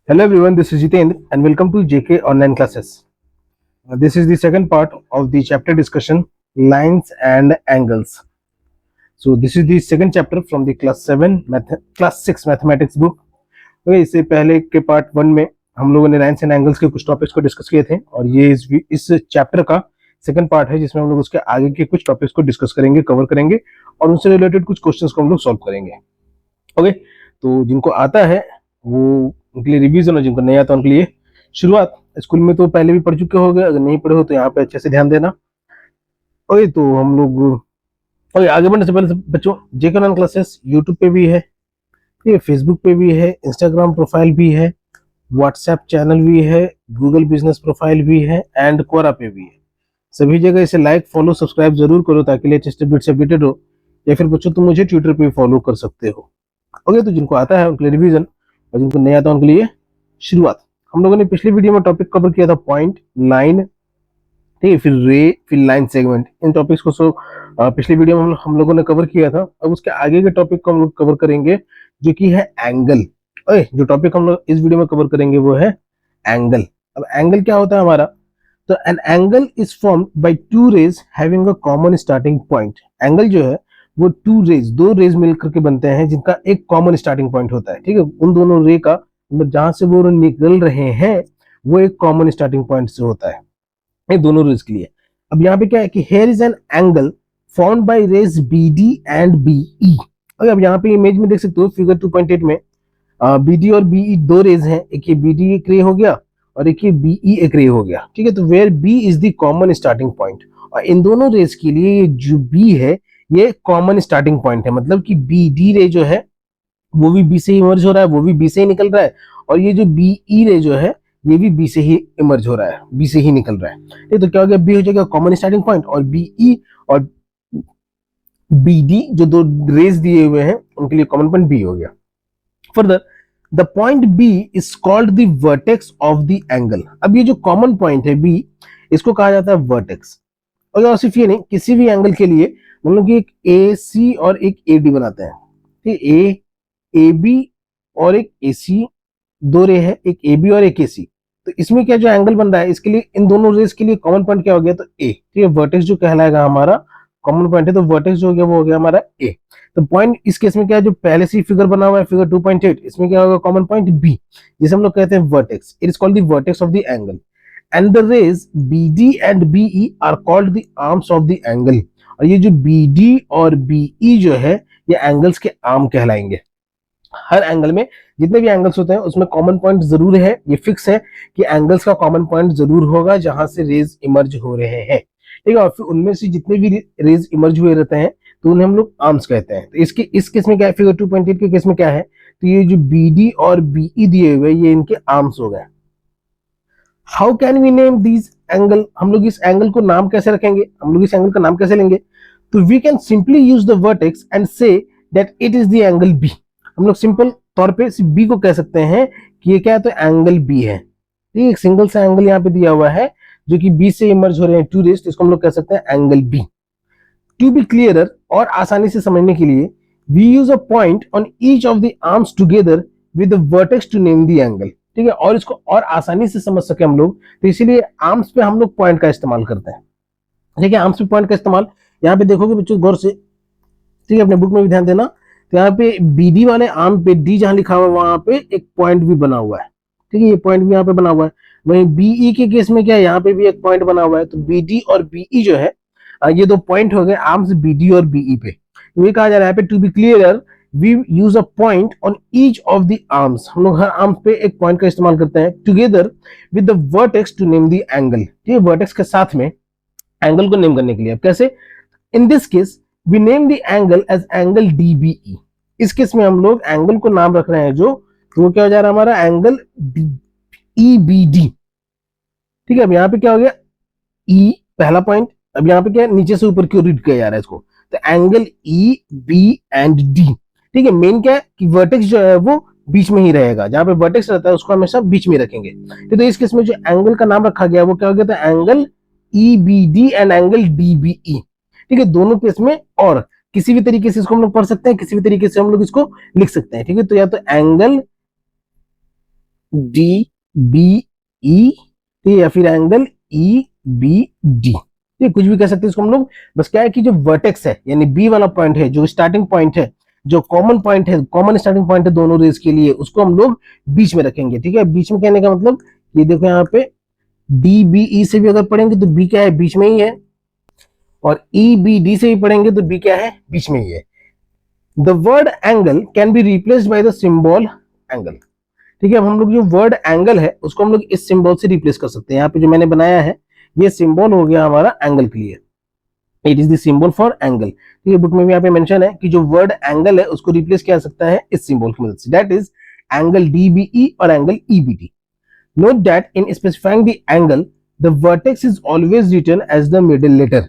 Hello everyone, this is Jitendra and welcome to JK Online Classes. This is the second part of the chapter discussion Lines and Angles. So this is the second chapter from the class 6 mathematics book. Okay, इससे पहले के part 1 में हम लोगों ने lines and angles के कुछ topics को डिस्कस किए थे और ये इस चैप्टर का सेकंड पार्ट है जिसमें हम लोग उसके आगे के कुछ टॉपिक्स को डिस्कस करेंगे, कवर करेंगे और उनसे रिलेटेड कुछ क्वेश्चंस को हम लोग सॉल्व करेंगे। ओके, तो जिनको आता है वो उनके लिए रिवीजन और जिनको नहीं आता उनके लिए शुरुआत। स्कूल में तो पहले भी पढ़ चुके हो गए, अगर नहीं पढ़े हो तो यहाँ पे अच्छे से ध्यान देना। ओके, तो हम लोग ओके आगे बढ़ने से पहले बच्चों, जेके ऑनलाइन क्लासेस यूट्यूब पे भी है, ये फेसबुक पे भी है, इंस्टाग्राम प्रोफाइल भी है, व्हाट्सएप चैनल भी है, गूगल बिजनेस प्रोफाइल भी है एंड क्वोरा पे भी है। सभी जगह इसे लाइक फॉलो सब्सक्राइब जरूर करो ताकि लेटेस्ट अपडेट से अपडेटेड हो, या फिर बच्चों तुम मुझे ट्विटर पे फॉलो कर सकते हो। ओके, तो जिनको आता है उनके लिए रिवीजन और जिनको नहीं आता उनके लिए शुरुआत। हम लोगों ने पिछली वीडियो में टॉपिक कवर किया था पॉइंट, लाइन, ठीक है, फिर रे, फिर लाइन सेगमेंट। इन टॉपिक्स को पिछली वीडियो में हम लोगों ने कवर किया था। अब उसके आगे के टॉपिक को हम लोग कवर करेंगे जो कि है एंगल। ओए, जो टॉपिक हम लोग इस वीडियो में कवर करेंगे वो है एंगल। अब एंगल क्या होता है हमारा? तो an angle is formed by two rays having a common starting point. Angle जो है वो दो रेज मिलकर के बनते हैं जिनका एक कॉमन स्टार्टिंग पॉइंट होता है। ठीक है, उन दोनों रे का मतलब जहां से वो निकल रहे हैं वो एक कॉमन स्टार्टिंग पॉइंट से होता है, ये दोनों रेज के लिए। अब यहाँ पे क्या है कि here is an angle formed by rays B D and B E. अब यहाँ पे इमेज में देख सकते हो फिगर 2.8 में बी डी और बीई दो रेज हैं, एक ये बी डी एक रे हो गया और एक ये बीई एक रे हो गया। ठीक है, तो where B is the common starting point, और इन दोनों रेज के लिए जो बी है ये कॉमन स्टार्टिंग पॉइंट है। मतलब कि बी डी रे जो है वो भी बी से ही इमर्ज हो रहा है, वो भी बी से ही निकल रहा है, और ये जो बीई रे जो है ये भी बी से ही इमर्ज हो रहा है, बी से ही निकल रहा है। ठीक, तो क्या हो गया, बी हो जाएगा कॉमन स्टार्टिंग पॉइंट और बीई और बी डी जो दो रेज दिए हुए हैं उनके लिए कॉमन पॉइंट बी हो गया। Further the point B is called the vertex of the angle. अब ये जो कॉमन पॉइंट है बी, इसको कहा जाता है वर्टेक्स। और सिर्फ ये नहीं, किसी भी एंगल के लिए मतलब कि एक ए सी और एक ए डी बनाते हैं। ठीक, ए बी और एक ए सी, दो रे है, एक ए बी और एक ए सी। तो इसमें क्या जो एंगल बन रहा है इसके लिए इन दोनों रेस के लिए कॉमन पॉइंट क्या हो गया, तो ए। ठीक है, वर्टेक्स जो कहलाएगा हमारा कॉमन पॉइंट है, तो वर्टेक्स जो हो गया वो हो गया हमारा ए। तो पॉइंट इस केस में क्या है, जो पहले से फिगर बना हुआ है फिगर 2.8, इसमें क्या होगा कॉमन पॉइंट बी, जिसे हम लोग कहते हैं vertex. It is called the vertex of the angle and the rays B D and B E are called the arms of the angle. और ये जो बी डी और बीई जो है ये एंगल्स के आर्म कहलाएंगे। हर एंगल में जितने भी एंगल्स होते हैं उसमें कॉमन पॉइंट जरूर है, ये फिक्स है कि एंगल्स का कॉमन पॉइंट जरूर होगा जहां से रेज इमर्ज हो रहे हैं। ठीक है, और फिर उनमें से जितने भी रेज इमर्ज हुए रहते हैं तो उन्हें हम लोग आर्म्स कहते हैं। तो इस केस में क्या है, फिगर 2.8 के केस में क्या है, तो ये जो बी डी और बीई दिए हुए ये इनके आर्म्स हो गए। How can we name these angle? हम लोग इस एंगल को नाम कैसे रखेंगे, हम लोग इस एंगल का नाम कैसे लेंगे? तो we can simply use the vertex and say that it is the angle B. हम लोग सिंपल तौर पे बी को कह सकते हैं कि ये क्या है, तो एंगल बी है। ठीक है, एक सिंगल सा एंगल यहाँ पे दिया हुआ है जो कि बी से इमर्ज हो रहे हैं टू रेज, तो इसको हम लोग कह सकते हैं angle B. To be clearer, और आसानी से समझने के लिए, we use a point on each of the arms together with the vertex to name the angle. ठीक है, और इसको और आसानी से समझ सके हम लोग तो इसीलिए आर्म्स पे हम लोग पॉइंट का इस्तेमाल करते हैं। ठीक है, आर्म्स पे पॉइंट का इस्तेमाल यहाँ पे देखोगे बच्चों गौर से, ठीक है, अपने बुक में भी ध्यान देना। तो यहाँ पे बीडी वाले आर्म पे डी जहां लिखा हुआ है वहां पे एक पॉइंट भी बना हुआ है। ठीक है, ये पॉइंट भी यहाँ पे बना हुआ है। वहीं बीई के केस में क्या है, यहाँ पे भी एक पॉइंट बना हुआ है। तो बीडी और बीई जो है ये दो पॉइंट हो गए आर्म्स बीडी और बीई पे। ये कहा जा रहा है to be clear we use a point on each of the arms. हम लोग हर आर्म्स पे एक पॉइंट का इस्तेमाल करते हैं together with the vertex to name the angle. ठीक है, वर्टेक्स के साथ में एंगल को नेम करने के लिए। अब कैसे? In this case we name the angle as angle D B E. इस केस में हम लोग एंगल को नाम रख रहे हैं जो, तो वो क्या हो जा रहा है हमारा एंगल ईबीडी। ठीक है, अब यहाँ पे क्या हो गया, ई पहला पॉइंट। अब यहाँ पे क्या है, नीचे से ऊपर क्यों रीड किया जा रहा है इसको, तो angle E B and D. ठीक है, मेन क्या है कि वर्टेक्स जो है वो बीच में ही रहेगा, जहां पे वर्टेक्स रहता है उसको हमेशा बीच में रखेंगे। तो इस केस में जो एंगल का नाम रखा गया वो क्या हो गया, तो angle E B D and angle D B E. ठीक है, दोनों केस में और किसी भी तरीके से इसको हम लोग पढ़ सकते हैं, किसी भी तरीके से हम लोग इसको लिख सकते हैं। ठीक है, तो या तो एंगल डी बी ई, ठीक है, या फिर एंगल ई बी डी, ठीक, कुछ भी कह सकते हैं इसको हम लोग। बस क्या है कि जो वर्टेक्स है यानी बी वाला पॉइंट है, जो स्टार्टिंग पॉइंट है, जो कॉमन पॉइंट है, कॉमन स्टार्टिंग पॉइंट है दोनों रेज के लिए, उसको हम लोग बीच में रखेंगे, ठीक है। बीच में कहने का मतलब ये देखो यहाँ पे डी बी ई से भी अगर पढ़ेंगे तो बी क्या है, बीच में ही है, और ई बी डी से भी पढ़ेंगे तो बी क्या है, बीच में ही है। The word angle can be replaced by the symbol angle, ठीक है। अब हम लोग जो वर्ड एंगल है उसको हम लोग इस सिंबल से रिप्लेस कर सकते हैं। यहाँ पे जो मैंने बनाया है ये सिंबल हो गया हमारा एंगल के लिए, it is the symbol for angle, ठीक है। बुक में भी यहाँ पे मेंशन है कि जो वर्ड एंगल है उसको रिप्लेस किया जा सकता है इस सिंबल की मदद से, दैट इज एंगल डीबीई और angle E B D. Note that in specifying the angle the vertex is always written as the middle letter.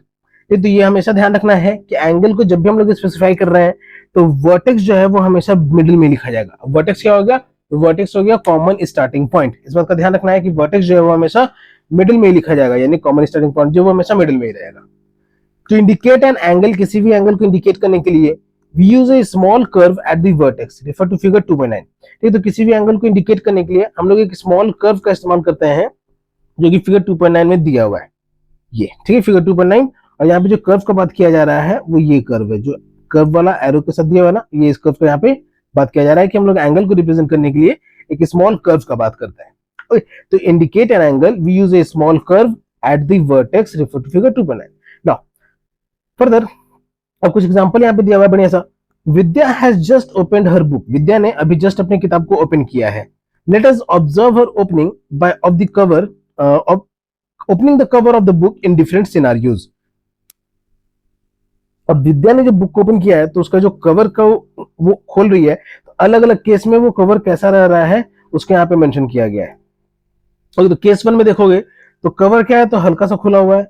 तो ये हमेशा ध्यान रखना है कि एंगल को जब भी हम लोग स्पेसिफाई कर रहे हैं तो वर्टेक्स जो है वो हमेशा मिडिल में लिखा जाएगा। वर्टेक्स क्या हो गया, वर्टेक्स हो गया कॉमन स्टार्टिंग पॉइंट। इस बात का ध्यान रखना है कि वर्टेक्स जो है वो हमेशा मिडिल में लिखा जाएगा, यानी कॉमन स्टार्टिंग पॉइंट जो वो हमेशा मिडिल में ही रहेगा। टू इंडिकेट एन एंगल, किसी भी एंगल को इंडिकेट करने के लिए we use a small curve at the vertex, refer to figure 2.9। ठीक, तो किसी भी एंगल को इंडिकेट करने के लिए हम लोग एक स्मॉल कर्व का इस्तेमाल करते हैं जो कि फिगर 2.9 में दिया हुआ है ये, ठीक है, फिगर 2.9। और यहाँ पे जो कर्व का बात किया जा रहा है वो ये कर्व है, जो कर्व वाला एरो के साथ दिया हुआ है ना, ये इस कर्व का यहाँ पे बात किया जा रहा है कि हम लोग एंगल को रिप्रेजेंट करने के लिए एक स्मॉल कर्व का बात करते हैं। ओके, तो indicate an angle we use a small curve at the vertex, refer to figure 2.9। Now further अब कुछ एग्जांपल यहाँ पे दिया हुआ है बढ़िया सा। Vidya has just opened her book, Vidya ने अभी जस्ट अपनी किताब को ओपन किया है। Let us observe her opening by of the cover of opening the cover of the book in different scenarios. अब विद्या ने जो बुक ओपन किया है तो उसका जो कवर का वो खोल रही है, तो अलग अलग केस में वो कवर कैसा रह रहा है उसके यहाँ पे मेंशन किया गया है। तो केस 1 में देखोगे तो कवर क्या है, तो हल्का सा खुला हुआ है,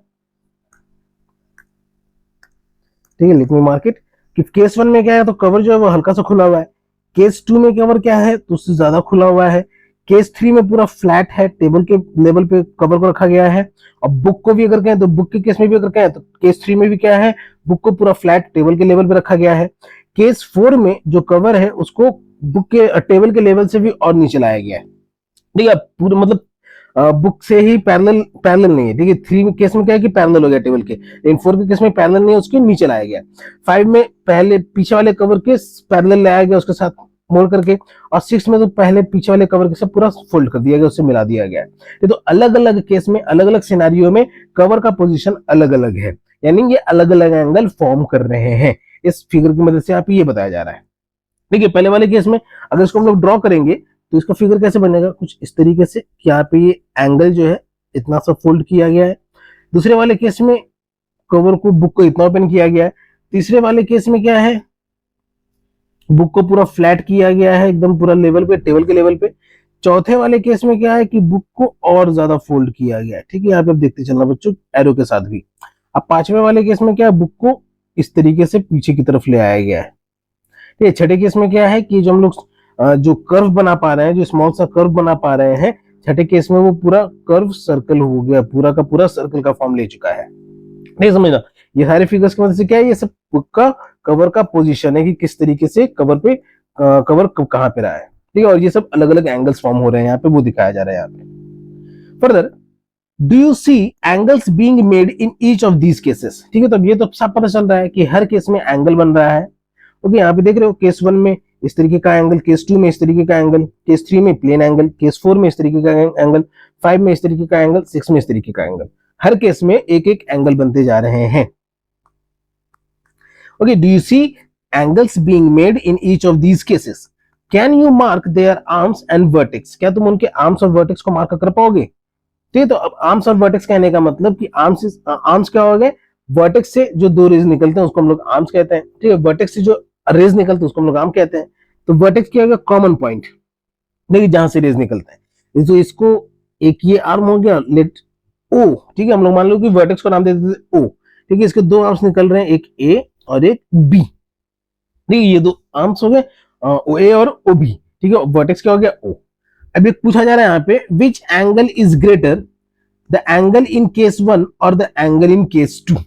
ठीक है, लेट मी मार्क इट कि केस 1 में क्या है, तो कवर जो है वो हल्का सा खुला हुआ है। केस 2 में कवर क्या है, तो उससे ज्यादा खुला हुआ है। केस 3 में पूरा फ्लैट है, टेबल के लेवल पे कवर को रखा गया है। और बुक को भी अगर कहें तो बुक के केस में भी अगर कहें तो केस 3 में भी क्या है, बुक को पूरा फ्लैट टेबल के लेवल पे रखा गया है। केस 4 में जो कवर है उसको बुक के टेबल के लेवल से भी और नीचे लाया गया है, ठीक है, पूरा मतलब बुक से ही पैरेलल नहीं है, ठीक है। 3 केस में क्या है कि पैरेलल हो गया टेबल के, लेकिन 4 के केस में पैरेलल नहीं है, उसके नीचे लाया गया। 5 में पहले पीछे वाले कवर के पैरेलल लाया गया उसके साथ मोड़ करके, और 6 में तो पहले पीछे वाले कवर के साथ पूरा फोल्ड कर दिया गया, उससे मिला दिया गया है। तो अलग अलग केस में अलग अलग सिनेरियो में कवर का पोजीशन अलग अलग है, यानी ये अलग अलग एंगल फॉर्म कर रहे हैं। इस फिगर की मदद से आप ये बताया जा रहा है। देखिए पहले वाले केस में अगर इसको हम लोग ड्रॉ करेंगे तो इसका फिगर कैसे बनेगा, कुछ इस तरीके से कि यहाँ पे ये एंगल जो है इतना सा फोल्ड किया गया है। दूसरे वाले केस में कवर को बुक को इतना ओपन किया गया है। तीसरे वाले केस में क्या है, बुक को पूरा फ्लैट किया गया है एकदम पूरा लेवल पे, टेबल के लेवल पे। चौथे वाले केस में क्या है कि बुक को और ज्यादा फोल्ड किया गया है, ठीक है, यहाँ पे आप देखते चलना बच्चों एरो के साथ भी। अब पांचवें वाले केस में क्या है, बुक को इस तरीके से पीछे की तरफ ले आया गया है, ठीक है। छठे केस में क्या है कि जो हम लोग जो कर्व बना पा रहे हैं, जो स्मॉल सा कर्व बना पा रहे हैं, छठे केस में वो पूरा कर्व सर्कल हो गया, पूरा का पूरा सर्कल का फॉर्म ले चुका है, नहीं समझना। ये सारे फिगर्स की मदद से क्या है, ये सब बुक का कवर का पोजीशन है कि किस तरीके से कवर पे कवर कहाँ पे रहा है, ठीक है। और ये सब अलग अलग एंगल्स फॉर्म हो रहे हैं यहाँ पे, वो दिखाया जा रहा है यहाँ पे। Further do you see angles being made in each of these cases, ठीक है। तो अब ये तो साफ पता चल रहा है कि हर केस में एंगल बन रहा है। ओके, यहाँ पे देख रहे हो केस 1 में इस तरीके का एंगल, केस 2 में इस तरीके का एंगल, केस 3 में प्लेन एंगल, केस 4 में इस तरीके का एंगल, 5 में इस तरीके का एंगल, 6 में इस तरीके का एंगल। हर केस में एक एक एंगल बनते जा रहे हैं। Okay, do you see angles being made in each of these cases, can you mark their arms and vertex, क्या तुम उनके आर्म्स और वर्टेक्स को मार्क कर पाओगे। ठीक है, तो अब आर्म्स और वर्टेक्स कहने का मतलब कि आर्म्स क्या हो गए, वर्टेक्स से जो दो रेज निकलते हैं उसको हम लोग आर्म्स कहते हैं, ठीक है। वर्टेक्स से जो रेज निकलते हैं उसको हम लोग आर्म कहते हैं। तो वर्टेक्स क्या होगा, कॉमन पॉइंट, देखिए जहां से रेज निकलता है। तो इसको एक ये आर्म हो गया, लेट ओ, ठीक है, हम लोग मान लो कि वर्टेक्स को नाम दे देते ओ, ठीक है। इसके दो आर्म्स निकल रहे हैं, एक ए और एक बी, ठीक है, ये दो आर्म्स हो गए ओ ए और ओ बी, ठीक है। वर्टेक्स क्या हो गया ओ। अब एक पूछा जा रहा है यहाँ पे, which angle is greater, the angle in case 1 और द एंगल इन केस 2,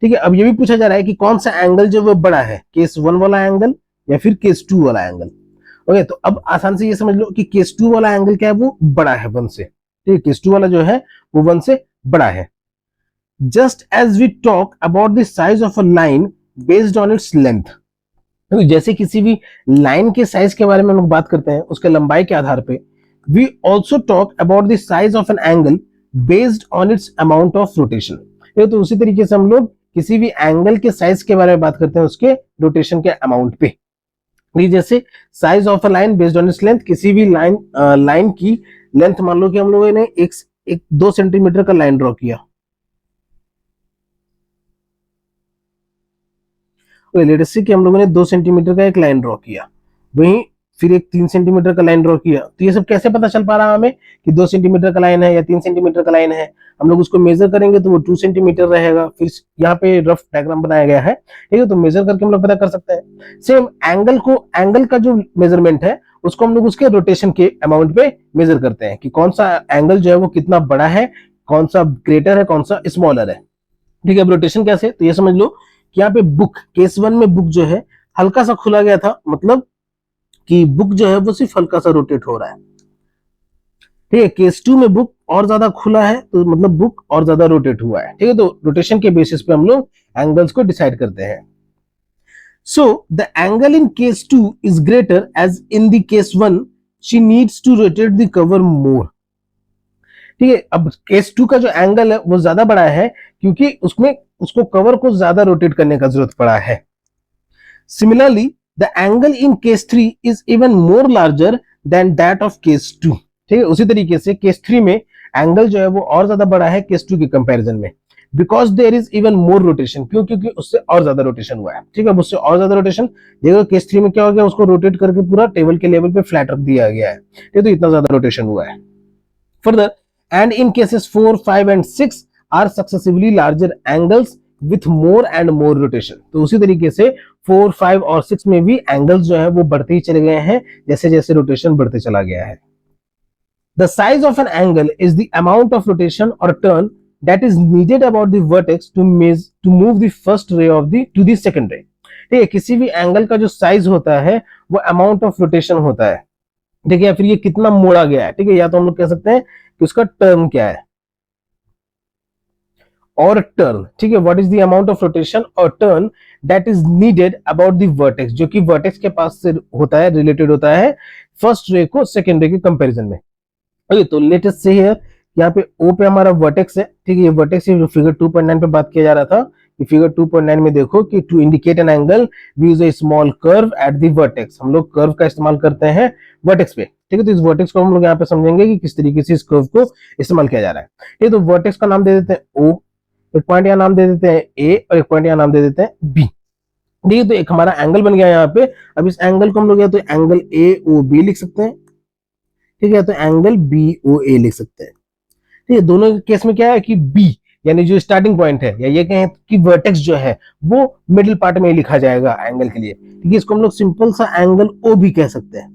ठीक है। अब ये भी पूछा जा रहा है कि कौन सा एंगल जो वो बड़ा है, केस 1 वाला एंगल या फिर केस 2 वाला एंगल। ओके, तो अब आसान से ये समझ लो कि केस टू वाला एंगल क्या है, वो बड़ा है वन से, ठीक है, केस टू वाला जो है वो वन से बड़ा है। Just as we talk about the size of a line based on its length, जैसे किसी भी लाइन के साइज के बारे में हम लोग बात करते हैं उसके लंबाई के आधार पे, we also talk about the size of an angle based on its amount of rotation. तो उसी तरीके से हम लोग किसी भी एंगल के साइज के बारे में बात करते हैं उसके रोटेशन के अमाउंट पे। जैसे size of a line based on its length, किसी भी लाइन की लेंथ मान लो कि हम लोगों ने एक 2 सेंटीमीटर का लाइन ड्रॉ किया, लेट से कि हम लोगों ने 2 सेंटीमीटर का एक लाइन ड्रॉ किया, वहीं फिर एक 3 सेंटीमीटर का लाइन ड्रॉ किया, तो ये सब कैसे पता चल पा रहा है हमें कि 2 सेंटीमीटर का लाइन है या 3 सेंटीमीटर का लाइन है? हम लोग उसको मेजर करेंगे तो वो 2 सेंटीमीटर रहेगा। फिर यहाँ पे रफ डायग्राम बनाया गया है, ठीक है, तो मेजर करके हम लोग पता कर सकते हैं। सेम एंगल का जो मेजरमेंट है उसको हम लोग उसके रोटेशन के अमाउंट पे मेजर करते हैं कि कौन सा एंगल जो है वो कितना बड़ा है, कौन सा ग्रेटर है, कौन सा स्मॉलर है, ठीक है। अब रोटेशन कैसे, तो ये समझ लो कि यहाँ पे बुक केस वन में बुक जो है हल्का सा खुला गया था, मतलब कि बुक जो है वो सिर्फ हल्का सा रोटेट हो रहा है, ठीक है। केस टू में बुक और ज्यादा खुला है तो मतलब बुक और ज्यादा रोटेट हुआ है, ठीक है। तो रोटेशन के बेसिस पे हम लोग एंगल्स को डिसाइड करते हैं। So the angle in case two is greater as in the case one she needs to rotate the cover more, ठीक है। अब केस टू का जो एंगल है वो ज्यादा बड़ा है क्योंकि उसमें उसको कवर को ज्यादा रोटेट करने का जरूरत पड़ा है। Similarly the angle in case three is even more larger than that of case two, ठीक है। उसी तरीके से केस थ्री में एंगल जो है वो और ज्यादा बड़ा है केस टू के कंपैरिजन में, because there is even more rotation, क्यों? क्योंकि उससे और ज्यादा रोटेशन हुआ है, ठीक है। उससे और ज्यादा रोटेशन, देखो केस थ्री में क्या हो गया, उसको रोटेट करके पूरा टेबल के लेवल पे फ्लैट रख दिया गया है, ठीक है, तो इतना ज्यादा रोटेशन हुआ है। Further and in cases 4, 5 and 6 are successively larger angles with more and more rotation। तो उसी तरीके से 4, 5 और 6 में भी एंगल्स जो है वो बढ़ते ही चले गए हैं जैसे जैसे रोटेशन बढ़ते चला गया है। The size of an angle is the amount of rotation or turn that is needed about the vertex to move the first ray of the to the second ray। ठीक है, किसी भी एंगल का जो साइज होता है वो amount of rotation होता है, ठीक है, या फिर ये कितना मोड़ा गया है, ठीक है, या तो हम लोग कह सकते हैं कि उसका टर्न क्या है और टर्न, ठीक है, what is the amount of rotation और turn that is needed about the vertex, जो कि वर्टेक्स के पास से होता है, रिलेटेड होता है फर्स्ट रे को सेकंड रे के कंपैरिजन में। ओके, तो लेटेस्ट से हियर यहाँ पे ओ पे हमारा वर्टेक्स है, ठीक है, ये वर्टेक्स जो फिगर 2.9 पे बात किया जा रहा था कि फिगर 2.9 में देखो कि to indicate an angle we use a small curve at the vertex, हम लोग कर्व का इस्तेमाल करते हैं वर्टेक्स पे, ठीक है। तो इस वर्टेक्स को हम लोग यहाँ पे समझेंगे कि किस तरीके से इस कर्व को इस्तेमाल किया जा रहा है, ठीक है। तो वर्टेक्स का नाम दे देते हैं ओ, एक पॉइंट यहाँ नाम दे देते हैं ए और एक पॉइंट यहाँ नाम दे देते हैं बी, ठीक है। तो एक हमारा एंगल बन गया यहाँ पे। अब इस एंगल को हम लोग या तो एंगल ए ओ बी लिख सकते हैं, ठीक है, तो एंगल बी ओ ए लिख सकते हैं, ठीक है। दोनों केस में क्या है कि बी यानी जो स्टार्टिंग पॉइंट है, या ये कहें कि वर्टेक्स जो है वो मिडिल पार्ट में लिखा जाएगा एंगल के लिए, ठीक है। इसको हम लोग सिंपल सा एंगल ओ भी कह सकते हैं,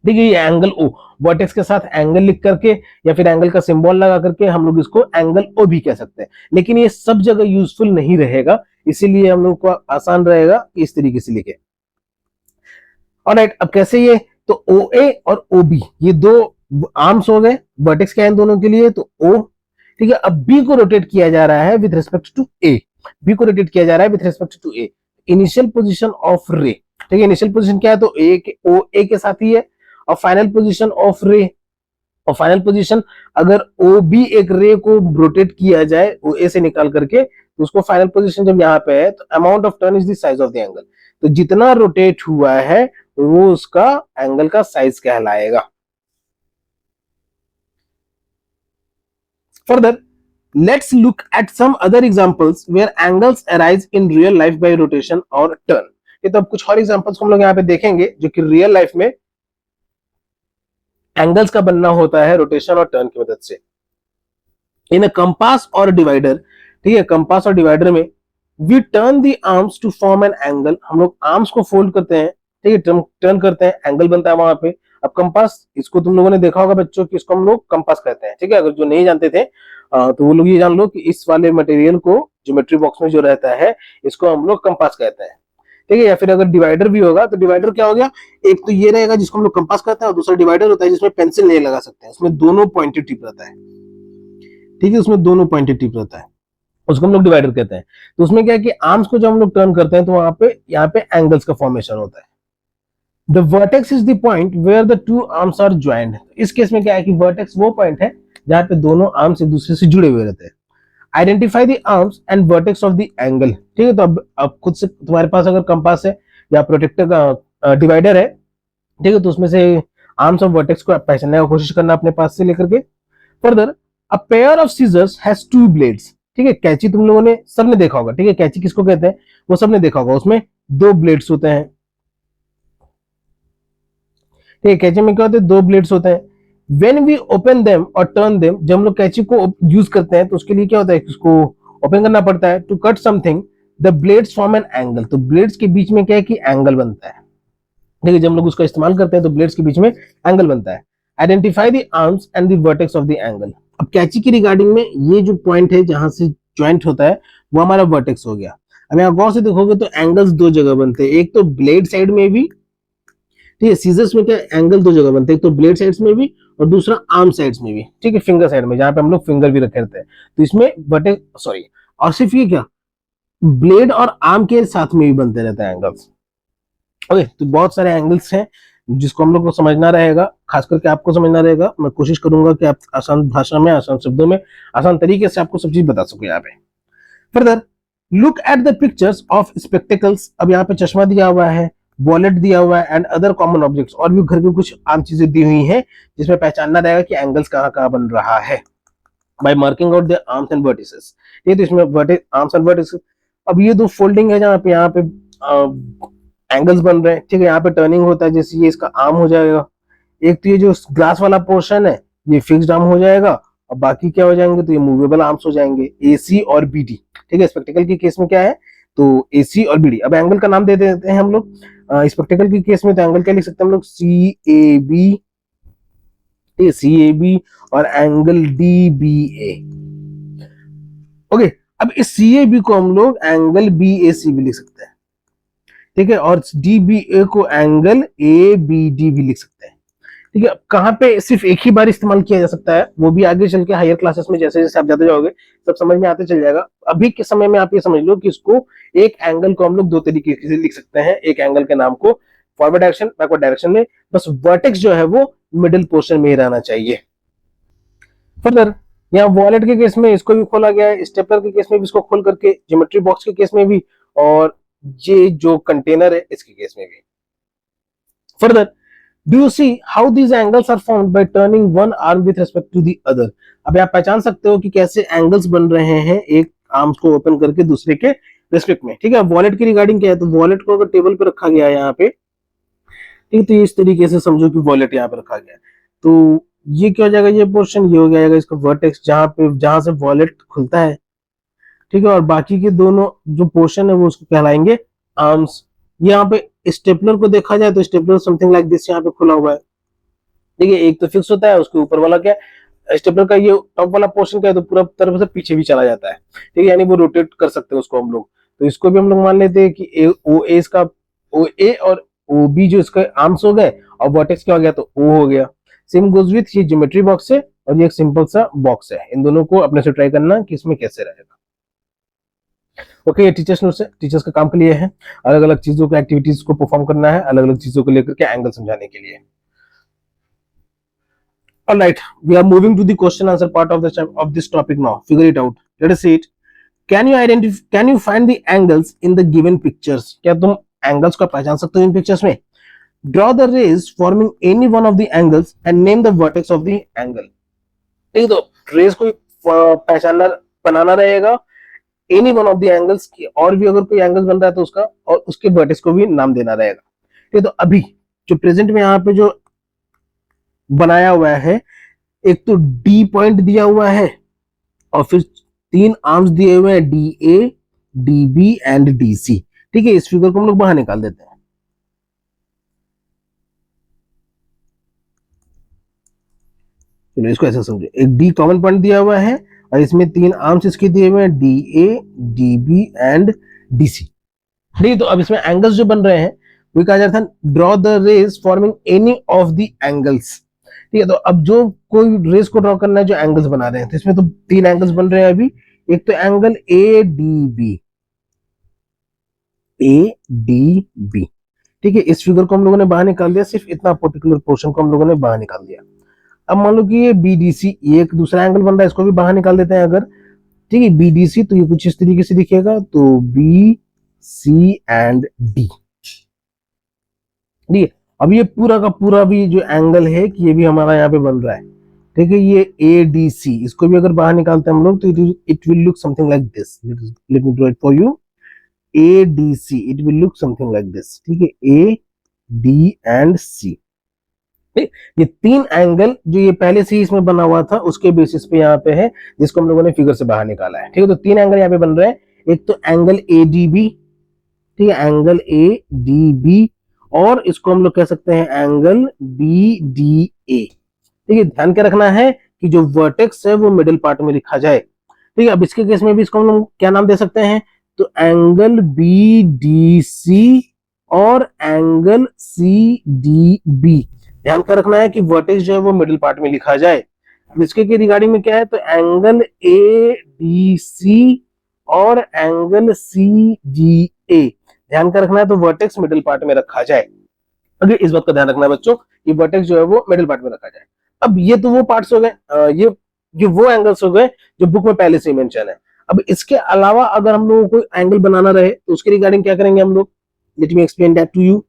ठीक है। ये एंगल ओ वर्टेक्स के साथ एंगल लिख करके या फिर एंगल का सिंबल लगा करके हम लोग इसको एंगल ओ भी कह सकते हैं, लेकिन ये सब जगह यूजफुल नहीं रहेगा, इसीलिए हम लोग को आसान रहेगा इस तरीके से लिखे। ऑलराइट, अब कैसे ये, तो ओ ए और ओ बी ये दो आर्म्स हो गए, वर्टेक्स क्या है इन दोनों के लिए, तो ओ, ठीक है। अब बी को रोटेट किया जा रहा है with respect to A, B को रोटेट किया जा रहा है with respect to A, initial position of ray, ठीक है। इनिशियल पोजीशन क्या है, तो ए के ओ ए के साथ ही है, और फाइनल पोजीशन ऑफ रे, और फाइनल पोजीशन अगर ओ बी एक रे को रोटेट किया जाए ओ ए से निकाल करके, तो उसको फाइनल पोजीशन जब यहाँ पे है तो amount of turn is the size of the angle, तो जितना रोटेट हुआ है वो उसका एंगल का साइज कहलाएगा। Further, let's look at some other examples where angles arise in real life by rotation or turn। ये तो अब कुछ और एग्जांपल्स को हम लोग यहाँ पे देखेंगे जो कि रियल लाइफ में एंगल्स का बनना होता है रोटेशन और टर्न की मदद से। इन अ कंपास और डिवाइडर, ठीक है, कंपास और डिवाइडर में we turn the arms to form an angle, हम लोग आर्म्स को फोल्ड करते हैं, ठीक है, टर्न करते हैं, एंगल बनता है वहां पे। अब कंपास, इसको तुम लोगों ने देखा होगा बच्चों कि इसको हम लोग कंपास कहते हैं, ठीक है। अगर जो नहीं जानते थे तो वो लोग ये जान लो कि इस वाले मटेरियल को ज्योमेट्री बॉक्स में जो रहता है इसको हम लोग कंपास कहते हैं, ठीक है। या फिर अगर डिवाइडर भी होगा तो डिवाइडर क्या हो गया, एक तो ये रहेगा जिसको हम लोग कंपास कहते हैं, और दूसरा डिवाइडर होता है जिसमें पेंसिल नहीं लगा सकते हैं, उसमें दोनों पॉइंटेड टिप रहता है। ठीक है, उसमें दोनों पॉइंटेड टिप रहता है, उसको हम लोग डिवाइडर कहते हैं। तो उसमें क्या है कि आर्म्स को जब हम लोग टर्न करते हैं तो वहां पे यहाँ पे एंगल्स का फॉर्मेशन होता है। The vertex is the point where the two arms are joined. इस केस में क्या है कि वर्टेक्स वो पॉइंट है जहां पे दोनों आर्म्स एक दूसरे से जुड़े हुए रहते हैं। Identify the arms and vertex of the angle. ठीक है, तो अब खुद से तुम्हारे पास अगर कंपास है या प्रोटेक्टर का डिवाइडर है, ठीक है, तो उसमें से आर्म्स और वर्टेक्स को पहचानने का कोशिश करना अपने पास से लेकर के। Further, a pair of scissors has two blades. ठीक है, कैंची तुम लोगों ने सबने देखा होगा। ठीक है, कैंची किसको कहते हैं वो सबने देखा होगा, उसमें दो ब्लेड्स होते हैं। ठीक है, कैंची में क्या होते हैं, दो ब्लेड्स होते हैं। वेन वी ओपन देम और टर्न देम, जब हम लोग कैंची को यूज करते हैं तो उसके लिए क्या होता है, उसको ओपन करना पड़ता है। To cut something the blades form an angle. तो ब्लेड्स के बीच में क्या है कि एंगल बनता है। ठीक है, जब हम लोग उसका इस्तेमाल करते हैं तो ब्लेड्स के बीच में एंगल बनता है। Identify the arms and the vertex of the angle. अब कैंची की रिगार्डिंग में ये जो पॉइंट है जहां से ज्वाइंट होता है वो हमारा वर्टेक्स हो गया। अब यहाँ गौर से देखोगे तो एंगल्स दो जगह बनते हैं, एक तो ब्लेड साइड में भी। ठीक है, सीजर्स में क्या एंगल दो जगह बनते हैं, एक तो ब्लेड साइड्स में भी और दूसरा आर्म साइड्स में भी। ठीक है, फिंगर साइड में जहां पे हम लोग फिंगर भी रखे रहते हैं, तो इसमें वर्टेक्स सॉरी, और सिर्फ ये क्या ब्लेड और आर्म के साथ में भी बनते रहते हैं एंगल्स। ओके, तो बहुत सारे एंगल्स हैं जिसको हम लोग को समझना रहेगा, खास करके आपको समझना रहेगा। मैं कोशिश करूंगा कि आप आसान भाषा में, आसान शब्दों में, आसान तरीके से आपको सब चीज बता सको यहाँ पे। Further, look at the pictures of spectacles. अब यहाँ पे चश्मा दिया हुआ है, वॉलेट दिया हुआ है, एंड अदर कॉमन ऑब्जेक्ट्स, और भी घर की कुछ आम चीजें दी हुई हैं जिसमें पहचानना रहेगा कि एंगल्स कहाँ कहाँ बन रहा है by marking out the arms and vertices. ये तो इसमें आर्म्स एंड वर्टिसेस। अब ये दो फोल्डिंग है जहाँ पे यहाँ पे एंगल्स बन रहे हैं। ठीक है, यहाँ पे टर्निंग होता है, जैसे ये इसका आर्म हो जाएगा। एक तो ये जो ग्लास वाला पोर्शन है ये फिक्स्ड आर्म हो जाएगा, और बाकी क्या हो जाएंगे, तो ये मूवेबल आर्म्स हो जाएंगे, AC और BD। ठीक है, स्पेक्टिकल के केस में क्या है, तो AC और BD। अब एंगल का नाम दे देते हैं हम लोग स्पेक्टिकल के केस में, तो एंगल क्या लिख सकते हैं हम लोग, CAB, CAB और एंगल DBA। ओके, अब इस CAB को हम लोग एंगल BAC भी लिख सकते हैं। ठीक है, और DBA को एंगल ABD भी लिख सकते हैं। ठीक है, कहां पे सिर्फ एक ही बार इस्तेमाल किया जा सकता है वो भी आगे चल के हायर क्लासेस में जैसे जैसे आप जाते जाओगे सब समझ में आते चल जाएगा। अभी के समय में आप ये समझ लो कि इसको एक एंगल को हम लोग दो तरीके से लिख सकते हैं। एक एंगल के नाम को फॉरवर्ड डायरेक्शन, बैकवर्ड डायरेक्शन में, बस वर्टेक्स जो है वो मिडिल पोर्शन में ही रहना चाहिए। फर्दर, यहाँ वॉलेट के केस में इसको भी खोला गया है, स्टेपलर के केस में भी इसको खोल करके, ज्योमेट्री बॉक्स के केस में भी, और ये जो कंटेनर है इसके केस में भी। Further, do you see how these angles are formed by turning one arm with respect to the other. अब आप पहचान सकते हो कि कैसे एंगल्स बन रहे हैं एक आर्म्स को ओपन करके दूसरे के रिस्पेक्ट में। ठीक है, वॉलेट की रिगार्डिंग क्या है, तो वॉलेट को अगर टेबल पे रखा गया है यहाँ पे, ठीक, तो इस तरीके से समझो कि वॉलेट यहाँ पे रखा गया है, तो ये क्या हो जाएगा, ये पोर्शन ये हो जाएगा इसका वर्टेक्स, जहां पे जहां से वॉलेट खुलता है। ठीक है, और बाकी के दोनों जो पोर्शन है वो उसको कहलाएंगे आर्म्स। यहाँ पे स्टेपलर को देखा जाए तो स्टेपलर समथिंग लाइक दिस यहाँ पे खुला हुआ है। ठीक है, एक तो फिक्स होता है, उसके ऊपर वाला क्या है, स्टेपलर का ये टॉप वाला पोर्शन क्या है, तो पूरा तरफ से पीछे भी चला जाता है। ठीक है, यानी वो रोटेट कर सकते हैं उसको हम लोग। तो इसको भी हम लोग मान लेते हैं कि OA इसका, OA और OB जो इसका आर्म्स हो गए, और वर्टेक्स क्या हो गया, तो O हो गया। सेम गोज विथ ये ज्योमेट्री बॉक्स है और ये एक सिंपल सा बॉक्स है। इन दोनों को अपने से ट्राई करना कि इसमें कैसे रहेगा। ओके, ये टीचर्स नोट्स है, टीचर्स का काम के लिए है, अलग अलग चीजों को, एक्टिविटीज को परफॉर्म करना है, अलग अलग चीजों को लेकर के एंगल समझाने के लिए। Alright, we are moving to the question answer part of this topic now. Figure it out. Let us see it. Can you find the angles in the given pictures? क्या तुम एंगल्स को पहचान सकते हो इन pictures में? Draw the rays forming any one of the angles and name the vertex of the angle. ठीक है, तो रेस को पहचानना बनाना रहेगा any one of the angles की, और भी अगर कोई एंगल बन रहा है तो उसका और उसके वर्टेक्स को भी नाम देना रहेगा। ठीक है, तो अभी जो प्रेजेंट में यहाँ पे जो बनाया हुआ है, एक तो D पॉइंट दिया हुआ है और फिर तीन आर्म्स दिए हुए हैं, DA, DB एंड DC। ठीक है, इस फिगर को हम लोग बाहर निकाल देते हैं। चलो इसको ऐसा समझो, एक D कॉमन पॉइंट दिया हुआ है और इसमें तीन आर्म्स इसके दिए हुए हैं, DA, DB एंड DC। ठीक है, तो अब इसमें एंगल्स जो बन रहे हैं वो कहा जाता है draw the rays forming any of the angles. ठीक है, तो अब जो कोई रेज को ड्रॉ करना है जो एंगल्स बना रहे हैं, तो इसमें तो 3 एंगल्स बन रहे हैं अभी। एक तो angle A D B, A D B. ठीक है, इस फिगर को हम लोगों ने बाहर निकाल दिया, सिर्फ इतना पर्टिकुलर पोर्शन को हम लोगों ने बाहर निकाल दिया। अब मान लो कि ये बीडीसी, ये एक दूसरा एंगल बन रहा है, इसको भी बाहर निकाल देते हैं अगर। ठीक है, बीडीसी तो ये कुछ इस तरीके से दिखेगा, तो बी सी एंड डी। ठीक है, अब ये पूरा का पूरा भी जो एंगल है कि ये भी हमारा यहाँ पे बन रहा है। ठीक है, ये ए डी सी, इसको भी अगर बाहर निकालते हैं हम लोग तो it will look something like this. Let me draw it for you. A D C, it will look something like this. ठीक है, ए डी एंड सी। ये 3 एंगल जो ये पहले से ही इसमें बना हुआ था उसके बेसिस पे यहाँ पे है, जिसको हम लोगों ने फिगर से बाहर निकाला है। ठीक है, तो 3 एंगल यहाँ पे बन रहे हैं। एक तो एंगल ए डी बी, ठीक है, एंगल ए डी बी, और इसको हम लोग कह सकते हैं एंगल बी डी ए। ठीक है, ध्यान क्या रखना है कि जो वर्टेक्स है वो मिडिल पार्ट में लिखा जाए। ठीक है, अब इसके केस में भी इसको हम लोग क्या नाम दे सकते हैं, तो एंगल बी डी सी और एंगल सी डी बी। ध्यान क्या रखना है कि वर्टेक्स जो है वो मिडिल पार्ट में लिखा जाए। अब इसके के रिगार्डिंग में क्या है, तो एंगल ए डी सी और एंगल सी डी ए। ध्यान क्या रखना है, तो वर्टेक्स मिडिल पार्ट में रखा जाए। अगर इस बात का ध्यान रखना है बच्चों कि वर्टेक्स जो है वो मिडिल पार्ट में रखा जाए। अब ये तो वो पार्ट्स हो गए, ये वो एंगल्स हो गए जो बुक में पहले से ही मेंशन है। अब इसके अलावा अगर हम लोगों को एंगल बनाना रहे तो उसके रिगार्डिंग क्या करेंगे हम लोग, let me explain that to you.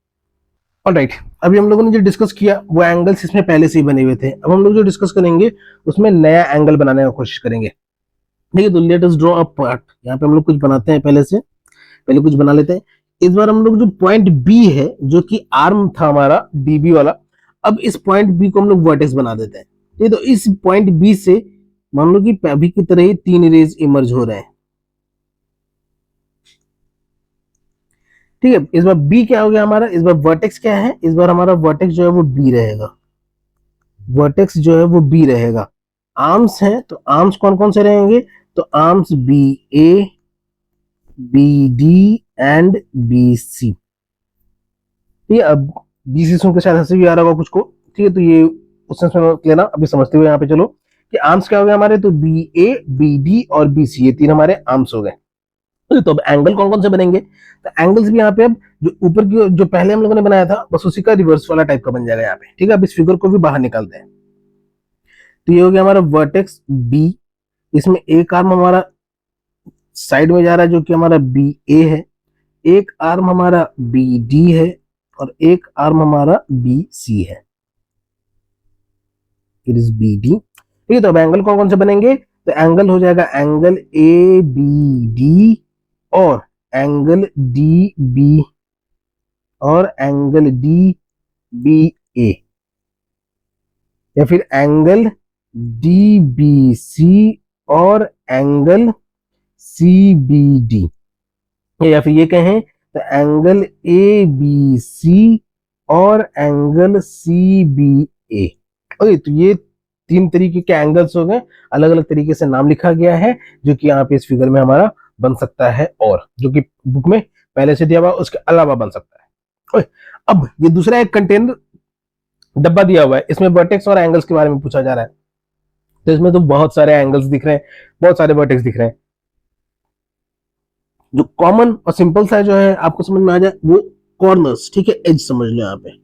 Alright, अभी हम लोगों ने जो डिस्कस किया वो एंगल्स इसमें पहले से ही बने हुए थे। अब हम लोग जो डिस्कस करेंगे उसमें नया एंगल बनाने का कोशिश करेंगे। ठीक है, तो let us draw a part. यहाँ पे हम लोग कुछ बनाते हैं, पहले कुछ बना लेते हैं। इस बार हम लोग जो पॉइंट बी है जो कि आर्म था हमारा डीबी वाला, अब इस पॉइंट बी को हम लोग वर्टेक्स बना देते हैं। ठीक है, तो इस पॉइंट बी से मान लो कि अभी की तरह ही 3 रेज इमर्ज हो रहे हैं। ठीक है, इस बार बी क्या हो गया हमारा, इस बार वर्टेक्स क्या है, इस बार हमारा वर्टेक्स जो है वो बी रहेगा। वर्टेक्स जो है वो बी रहेगा। आर्म्स हैं तो आर्म्स कौन कौन से रहेंगे, तो arms B A, B D and B C. ठीक है, अब बी सी सुन के शायद हंसी भी आ रहा होगा कुछ को। ठीक है, तो ये उस सेंस में लेना, अभी समझते हुए यहाँ पे चलो कि आर्म्स क्या हो गए हमारे, तो बी ए, बी डी और बी सी, ये 3 हमारे आर्म्स हो गए। तो अब एंगल कौन कौन से बनेंगे, तो एंगल्स भी यहाँ पे अब जो ऊपर की जो पहले हम लोगों ने बनाया था बस उसी का रिवर्स वाला टाइप का बन जाएगा यहाँ पे। ठीक है, अब इस फिगर को भी बाहर निकालते हैं। तो ये हो गया हमारा वर्टेक्स बी, इसमें एक आर्म हमारा साइड में जा रहा है जो कि हमारा बी ए है, एक आर्म हमारा बी डी है और एक आर्म हमारा बी सी है। It is B D. ठीक है, तो अब एंगल कौन कौन से बनेंगे, तो एंगल हो जाएगा एंगल ए बी डी और एंगल डी बी और एंगल डी बी ए, या फिर एंगल डी बी सी और एंगल सी बी डी, या फिर ये कहें तो एंगल ए बी सी और एंगल सी बी ए। ओके, तो ये 3 तरीके के एंगल्स हो गए, अलग अलग तरीके से नाम लिखा गया है जो कि यहाँ पे इस फिगर में हमारा बन सकता है, और जो कि बुक में पहले से दिया हुआ उसके अलावा बन सकता है। ओके, अब ये दूसरा एक कंटेनर डब्बा दिया हुआ है, इसमें वर्टेक्स और एंगल्स के बारे में पूछा जा रहा है। तो इसमें तो बहुत सारे एंगल्स दिख रहे हैं, बहुत सारे वर्टेक्स दिख रहे हैं। जो कॉमन और सिंपल सा जो है आपको समझ में आ जाए वो कॉर्नर्स। ठीक है, एज समझ लो यहाँ पे,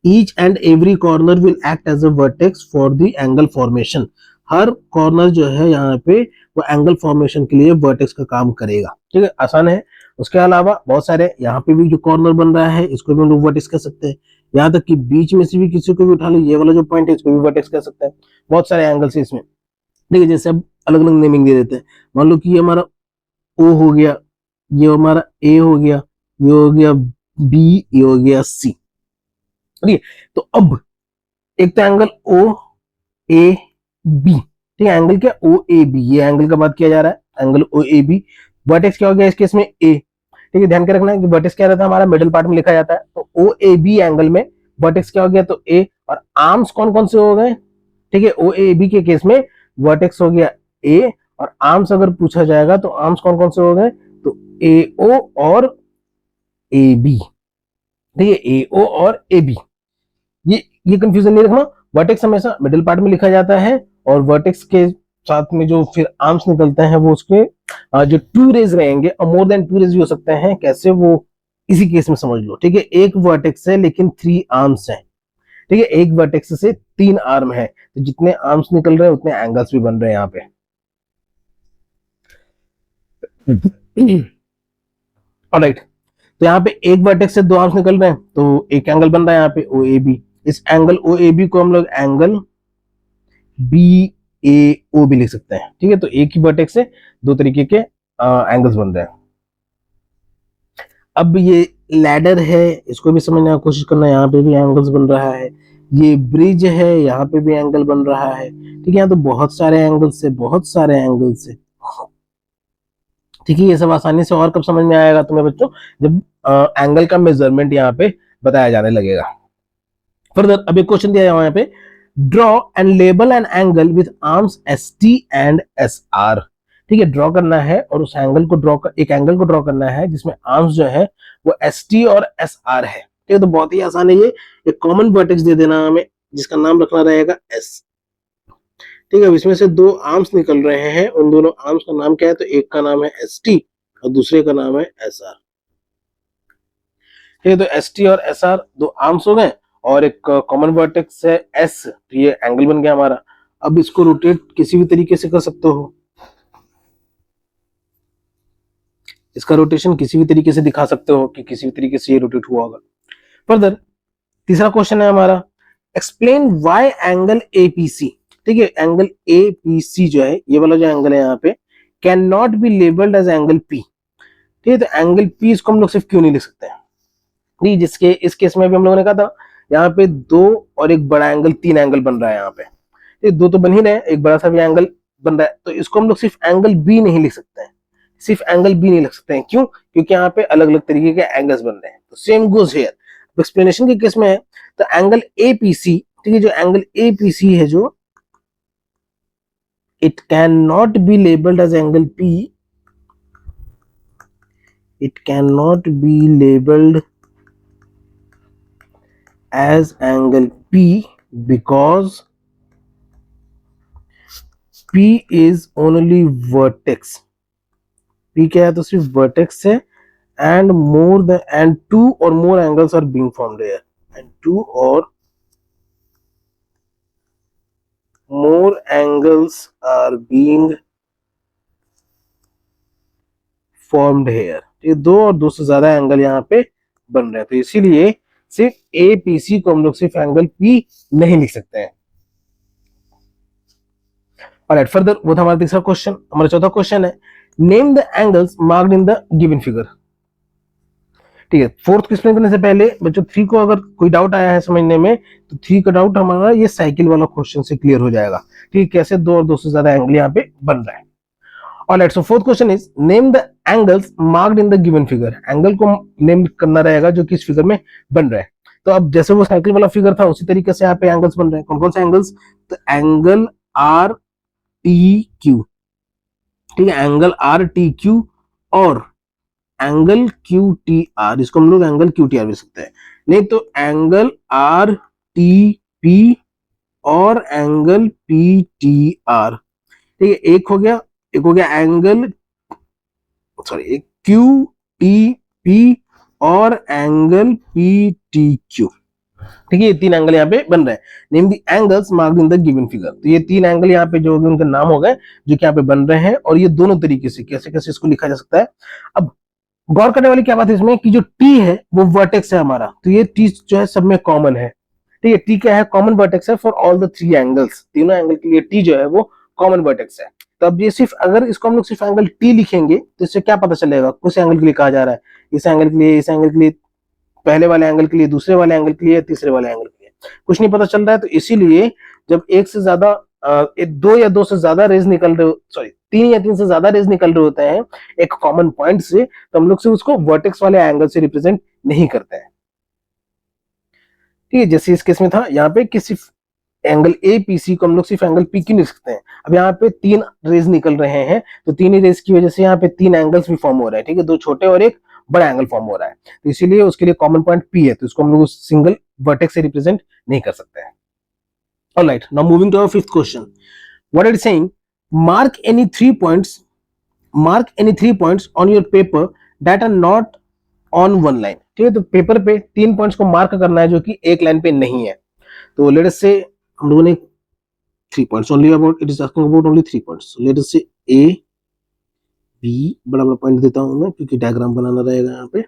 each and every corner will act as a vertex for the angle formation. हर कॉर्नर जो है यहाँ पे वो एंगल फॉर्मेशन के लिए वर्टेक्स का काम करेगा। ठीक है, आसान है। उसके अलावा बहुत सारे यहाँ पे भी जो कॉर्नर बन रहा है इसको भी हम लोग वर्टेक्स कह सकते हैं। यहाँ तक कि बीच में से भी किसी को भी उठा लो, ये वाला जो पॉइंट है इसको भी वर्टेक्स कह सकते हैं। बहुत सारे एंगल्स है इसमें। ठीक है, जैसे अब अलग अलग नेमिंग दे देते हैं। मान लो कि ये हमारा ओ हो गया, ये हमारा ए हो गया, ये हो गया बी, ये हो गया सी। ठीक है, तो अब एक तो एंगल ओ ए बी। ठीक है, एंगल क्या, ओ ए बी, ये एंगल का बात किया जा रहा है, angle O A B. Vertex क्या हो गया इस केस में, ए। ठीक है, ध्यान क्या रखना है कि वर्टेक्स क्या रहता है हमारा मिडिल पार्ट में लिखा जाता है, तो ओ ए बी एंगल में वर्टेक्स क्या हो गया, तो ए। और आर्म्स कौन कौन से हो गए, ठीक है, ओ ए बी के केस में वर्टेक्स हो गया ए, और आर्म्स अगर पूछा जाएगा तो आर्म्स कौन कौन से हो गए, तो AO और AB, ठीक है, AO और AB, ये कंफ्यूजन नहीं रखना। वर्टेक्स हमेशा मिडिल पार्ट में लिखा जाता है और वर्टेक्स के साथ में जो फिर आर्म्स निकलते हैं वो उसके जो टू रेज रहेंगे और मोर देन टू रेज भी हो सकते हैं, कैसे वो इसी केस में समझ लो, ठीक है। एक वर्टेक्स है लेकिन 3 आर्म्स है, ठीक है, एक वर्टेक्स से 3 आर्म है, तो जितने आर्म्स निकल रहे हैं उतने एंगल्स भी बन रहे हैं यहाँ पे। ऑलराइट, तो यहाँ पे एक वर्टेक्स से 2 आर्म्स निकल रहे हैं तो एक एंगल बन रहा है यहाँ पे OAB। इस एंगल OAB को हम लोग एंगल BAO भी लिख सकते हैं, ठीक है। तो एक ही वर्टेक्स से 2 तरीके के एंगल्स बन रहे हैं। अब ये लैडर है, इसको भी समझने की कोशिश करना, यहाँ पे भी एंगल्स बन रहा है। ये ब्रिज है, यहाँ पे भी एंगल बन रहा है, ठीक है। यहाँ तो बहुत सारे एंगल्स है, बहुत सारे एंगल्स है, ठीक है। ये सब आसानी से और कब समझ में आएगा तुम्हें बच्चों, जब एंगल का मेजरमेंट यहाँ पे बताया जाने लगेगा। फर्दर अब एक क्वेश्चन दिया है यहाँ पे, draw and label an angle with arms ST and SR, ठीक है। ड्रॉ करना है और उस एंगल को एक एंगल को ड्रॉ करना है जिसमें आर्म्स जो है वो ST और SR है, ठीक है। तो बहुत ही आसान है ये, एक कॉमन वर्टेक्स दे देना हमें जिसका नाम रखना रहेगा S, ठीक है। इसमें से 2 आर्म्स निकल रहे हैं, उन दोनों आर्म्स का नाम क्या है, तो एक का नाम है ST और दूसरे का नाम है SR, ठीक है। तो ST और SR 2 आर्म्स हो गए और एक कॉमन वर्टेक्स है S, तो ये एंगल बन गया हमारा। अब इसको रोटेट किसी भी तरीके से कर सकते हो, इसका रोटेशन किसी भी तरीके से दिखा सकते हो कि किसी भी तरीके से ये रोटेट हुआ होगा। फर्दर तीसरा क्वेश्चन है हमारा, एक्सप्लेन व्हाई एंगल APC, ठीक है। एंगल APC जो है, ये वाला जो एंगल है यहाँ पे, can not be labelled as angle P, ठीक है। तो एंगल P इसको हम लोग सिर्फ क्यों नहीं लिख सकते हैं, नहीं, जिसके इस केस में भी हम लोगों ने कहा था यहाँ पे 2 और एक बड़ा एंगल, 3 एंगल बन रहा है यहाँ पे, ये 2 तो बन ही रहे, एक बड़ा सा भी एंगल बन रहा है, तो इसको हम लोग सिर्फ एंगल B नहीं लिख सकते हैं, सिर्फ एंगल B नहीं लिख सकते हैं, क्यों, क्योंकि यहाँ पे अलग अलग तरीके के एंगल्स बन रहे हैं। तो सेम गोज हियर, एक्सप्लेनेशन के केस में है तो एंगल APC, ठीक है, जो एंगल APC है जो, it can not be labelled as angle P, it cannot be labeled as angle P because P is only vertex, P क्या है, तो सिर्फ vertex है, and 2 or more angles are being formed here, and 2 or more angles are being formed here, ये 2 और 2 से ज्यादा angle यहाँ पे बन रहे हैं, तो इसीलिए सिर्फ APC को हम लोग सिर्फ एंगल P नहीं लिख सकते हैं। ऑलराइट, फर्दर वो था हमारा तीसरा क्वेश्चन। हमारा चौथा क्वेश्चन है, name the angles marked in the given figure, ठीक है। फोर्थ को एक्सप्लेन करने से पहले बच्चों 3 को अगर कोई डाउट आया है समझने में, तो 3 का डाउट हमारा ये साइकिल वाला क्वेश्चन से क्लियर हो जाएगा, ठीक है, कैसे 2 और 2 से ज्यादा एंगल यहाँ पे बन रहा है। Alright, so fourth question is name the angles marked in the given figure, angle को नेम करना रहेगा जो कि इस फिगर में बन रहा है। तो अब जैसे वो साइकिल वाला फिगर था उसी तरीके से यहाँ पे एंगल्स बन रहे हैं। कौन कौन से एंगल्स, तो एंगल RTQ, ठीक है, एंगल RTQ और एंगल QTR, इसको हम लोग एंगल QTR भी सकते हैं, नहीं तो एंगल RTP और एंगल PTR, ठीक है। एक हो गया एंगल, सॉरी, एक QTP और एंगल PTQ, ठीक है। ये 3 एंगल यहाँ पे बन रहे हैं। Name the angles marked in the given figure, तो ये 3 एंगल यहाँ पे जो उनके नाम हो गए जो कि यहाँ पे बन रहे हैं, और ये दोनों तरीके से कैसे कैसे इसको लिखा जा सकता है। अब गौर करने वाली क्या बात है इसमें कि जो T है वो वर्टेक्स है हमारा, तो ये T जो है सब में कॉमन है, ठीक है। T क्या है, कॉमन वर्टेक्स है फॉर ऑल द 3 एंगल्स, तीनों एंगल के लिए T जो है वो कॉमन वर्टेक्स है। तो अब ये सिर्फ अगर इसको हम लोग सिर्फ एंगल T लिखेंगे तो इससे क्या पता चलेगा किस एंगल के लिए कहा जा रहा है, इस एंगल के लिए, इस एंगल के लिए, पहले वाले एंगल के लिए, दूसरे वाले एंगल के लिए, तीसरे वाले एंगल के लिए, कुछ नहीं पता चल रहा है। तो इसीलिए जब एक से ज्यादा 2 या 2 से ज्यादा रेज निकल रहे, सॉरी 3 या 3 से ज्यादा रेज निकल रहे होते हैं एक कॉमन पॉइंट से, तो हम लोग से उसको वर्टेक्स वाले एंगल से रिप्रेजेंट नहीं करते हैं, ठीक है। जैसे इस केस में था यहाँ पे कि सिर्फ एंगल ए पी सी को हम लोग सिर्फ एंगल पी क्यू लिख सकते हैं। अब यहाँ पे 3 रेज निकल रहे हैं, तो 3 ही रेज की वजह से यहाँ पे 3 एंगल्स भी फॉर्म हो रहे हैं, ठीक है, 2 छोटे और एक बड़ा एंगल फॉर्म हो रहा है, तो इसीलिए उसके लिए कॉमन पॉइंट पी है, तो इसको हम लोग सिंगल वर्टेक्स से रिप्रेजेंट नहीं कर सकते हैं। Alright, now moving to our fifth question, what it is saying, mark any 3 points on your paper that are not on one line, ठीक है, तो पेपर पे 3 पॉइंट्स को मार्क करना है जो कि एक लाइन पे नहीं है। तो लेट अस से हम लोगों ने 3 points only about, it is asking about only 3 points, so let us say A B, बड़ा बड़ा पॉइंट देता हूं मैं क्योंकि डायग्राम बनाना रहेगा यहाँ पे,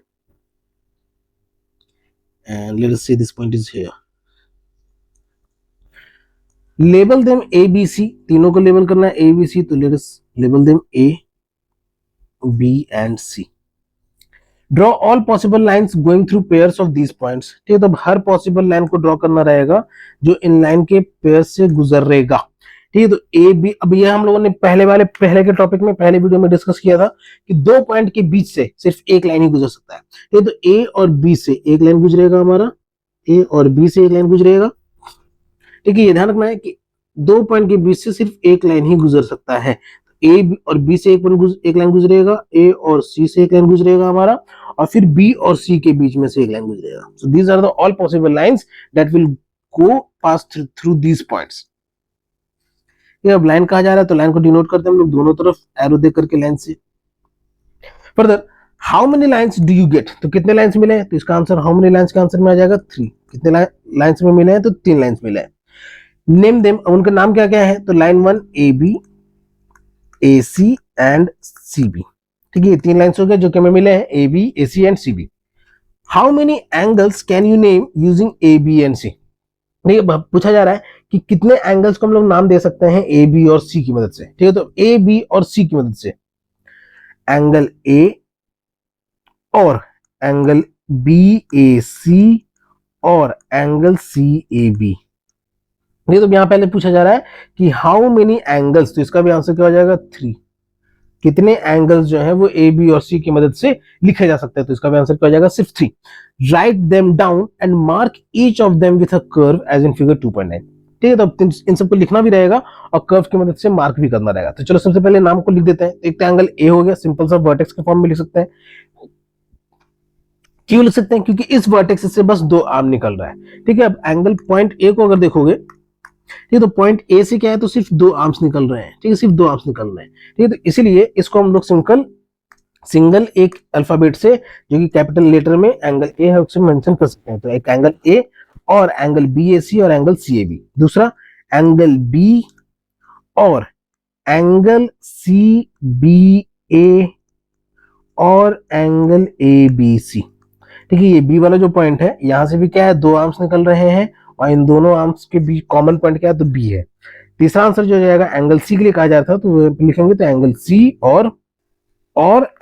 and let us say this point is here, label them A B C, तीनों को लेबल करना है A B C, तो let us label them A B and C. Draw all possible lines going through pairs of these points, ठीक है, तो हर possible line को draw करना रहेगा जो इन लाइन के पेयर से गुजरेगा, ठीक है, तो ए बी, अब ये हम लोगों ने पहले के टॉपिक में, पहले वीडियो में डिस्कस किया था कि 2 पॉइंट के बीच से सिर्फ एक लाइन ही गुजर सकता है, ठीक है, तो ए और बी से एक लाइन गुजरेगा हमारा, ए और बी से एक लाइन गुजरेगा, ठीक है, ये ध्यान रखना है कि 2 पॉइंट के बीच से सिर्फ एक लाइन ही गुजर सकता है, ए और बी से एक लाइन गुजरेगा, ए और सी से एक लाइन गुजरेगा हमारा, और फिर बी और सी के बीच में से एक लाइन गुजरेगा। So these are the all possible lines that will go pass through these points. ये अब लाइन कहा जा रहा है तो लाइन को डिनोट करते हैं हम लोग दोनों तरफ एरो दे करके लाइन से। Further, how many lines do you get, तो कितने लाइंस मिले हैं, तो इसका आंसर हाउ मेनी लाइंस का आंसर में आ जाएगा 3। कितने लाइंस में मिले हैं, तो 3 लाइंस मिले हैं। नेम देम, उनका नाम क्या क्या है, तो line 1 A B, A C and C B, ठीक है, 3 लाइंस हो गए जो कि हमें मिले हैं A B, A C and C B. How many angles can you name using A B and C, ठीक है, पूछा जा रहा है कि कितने एंगल्स को हम लोग नाम दे सकते हैं ए बी और सी की मदद से, ठीक है, तो ए बी और सी की मदद से, एंगल ए और एंगल बी ए सी और एंगल सी ए बी, ये तो यहां पहले पूछा जा रहा है कि हाउ मेनी एंगल्स, तो इसका भी आंसर क्या हो जाएगा 3। कितने एंगल्स जो है वो ए बी और सी की मदद से लिखे जा सकते हैं, तो इसका भी आंसर क्या हो जाएगा सिर्फ 3। Write them down and mark each of them with a curve edge in figure 2.9, ठीक है, तो इन सबको लिखना भी रहेगा और कर्व की मदद से मार्क भी करना रहेगा। तो चलो सबसे पहले नाम को लिख देते हैं। एक एंगल ए हो गया, सिंपल सा वर्टेक्स के फॉर्म में लिख सकते हैं। क्यों लिख सकते हैं, क्योंकि इस वर्टेक्स से बस 2 आर्म निकल रहा है, ठीक है। अब एंगल पॉइंट ए को अगर देखोगे, ठीक है, तो पॉइंट ए से क्या है, तो सिर्फ 2 आर्म्स निकल रहे हैं, ठीक है, सिर्फ 2 आर्म्स निकल रहे हैं, ठीक है, तो इसीलिए इसको हम लोग सिंगल एक अल्फाबेट से जो कि कैपिटल लेटर में एंगल ए है उससे मेंशन कर सकते हैं। तो एक एंगल ए और एंगल बी ए सी और एंगल सी ए बी, दूसरा एंगल बी और एंगल सी बी ए और एंगल ए बी सी, ठीक है, ये बी वाला जो पॉइंट है यहां से भी क्या है, 2 आर्म्स निकल रहे हैं और इन दोनों आर्म्स के बीच कॉमन पॉइंट क्या है, तो बी है। तीसरा आंसर जो जाएगा एंगल सी के लिए कहा जाता है, तो लिखेंगे तो एंगल सी और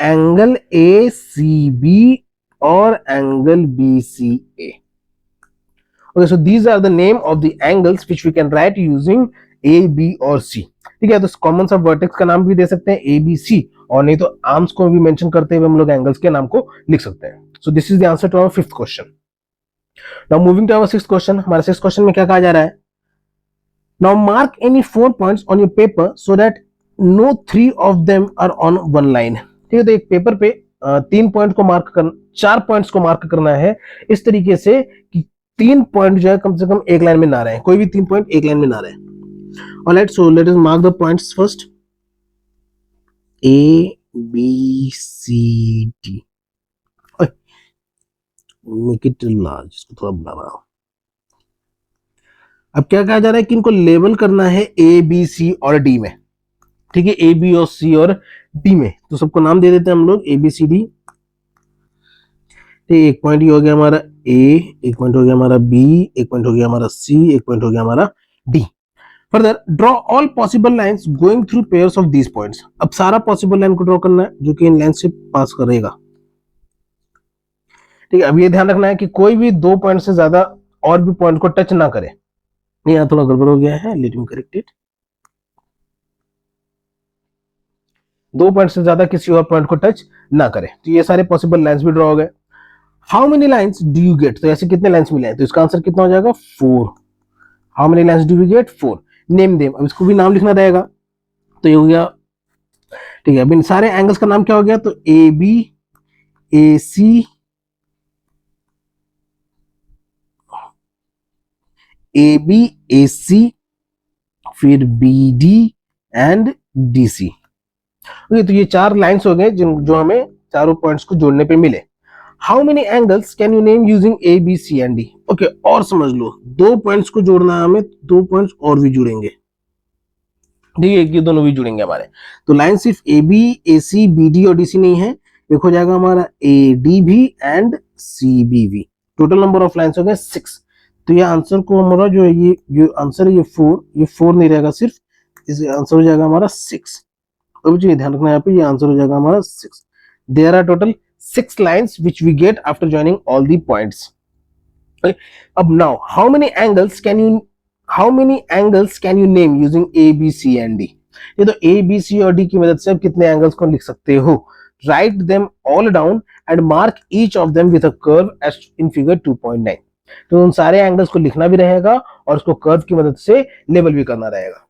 एंगल ए सी बी और angle B C A. Okay, so these are the name of the angles which we can write using A B और सी, ठीक है, तो कॉमन सा वर्टेक्स का नाम भी दे सकते हैं ए बी सी, और नहीं तो आर्म्स को भी मेंशन करते हुए हम लोग एंगल्स के नाम को लिख सकते हैं। So this is the answer to our 5th question. Now moving to our 6th question, हमारे 6th क्वेश्चन में क्या कहा जा रहा है, now mark any 4 points on your paper so that no 3 of them are on one line, ठीक है, तो एक पेपर पे 3 पॉइंट को मार्क करना, 4 पॉइंट्स को मार्क करना है इस तरीके से कि 3 पॉइंट जो है कम से कम एक लाइन में ना रहे, कोई भी 3 पॉइंट एक लाइन में ना रहे। Alright, so let us mark the points first, A B C D, make it large, इसको थोड़ा बड़ा बनाओ। अब क्या कहा जा रहा है कि इनको लेबल करना है ए बी सी और डी में, ठीक है, ए बी और सी और डी में, तो सबको नाम दे देते हैं हम लोग ए बी सी डी। एक पॉइंट ये हो गया हमारा ए, एक पॉइंट हो गया हमारा बी, एक पॉइंट हो गया हमारा सी, एक पॉइंट हो गया हमारा D. Further, draw all possible lines going through pairs of these points, अब सारा पॉसिबल लाइन को ड्रॉ करना है जो कि इन लाइन से पास करेगा, ठीक है। अब ये ध्यान रखना है कि कोई भी 2 पॉइंट से ज्यादा और भी पॉइंट को टच ना करे, यहाँ थोड़ा गड़बड़ हो गया है, let me correct it. 2 point से ज्यादा किसी और पॉइंट को टच ना करे, तो ये सारे पॉसिबल लाइंस भी ड्रॉ हो गए। How many lines do you get, तो ऐसे कितने लाइंस मिले हैं, तो इसका आंसर कितना हो जाएगा 4। How many lines do we get? 4. Name them, अब इसको भी नाम लिखना रहेगा, तो ये हो गया, ठीक है। अब इन सारे एंगल्स का नाम क्या हो गया? तो ए B, A C, A B, A C, फिर B D and D C. Okay, तो ये 4 लाइंस हो गए जो हमें चारों पॉइंट्स को जोड़ने पे मिले। How many angles can you name using A B C and D? Okay, और समझ लो, 2 पॉइंट्स को जोड़ना है हमें, 2 पॉइंट्स और भी जुड़ेंगे, ठीक है, ये दोनों भी जुड़ेंगे हमारे। तो लाइन सिर्फ A B, A C, B D और डी सी नहीं है, एक हो जाएगा हमारा ए डी भी एंड सी बी भी। टोटल नंबर ऑफ लाइन्स हो गए 6। तो ये आंसर को हमारा जो है, ये आंसर है, ये 4 नहीं रहेगा, सिर्फ इस आंसर हो जाएगा हमारा 6। अब जो ध्यान रखना है यहाँ पे, ये आंसर हो जाएगा हमारा 6। There are total 6 lines which we get after joining all the points. Okay. अब now how many angles can you name using A, B, C and D? ये तो A, B, C और D की मदद से आप कितने एंगल्स को लिख सकते हो? Write them all down and mark each of them with a curve as in figure 2.9. तो उन सारे एंगल्स को लिखना भी रहेगा और उसको कर्व की मदद से लेबल भी करना रहेगा।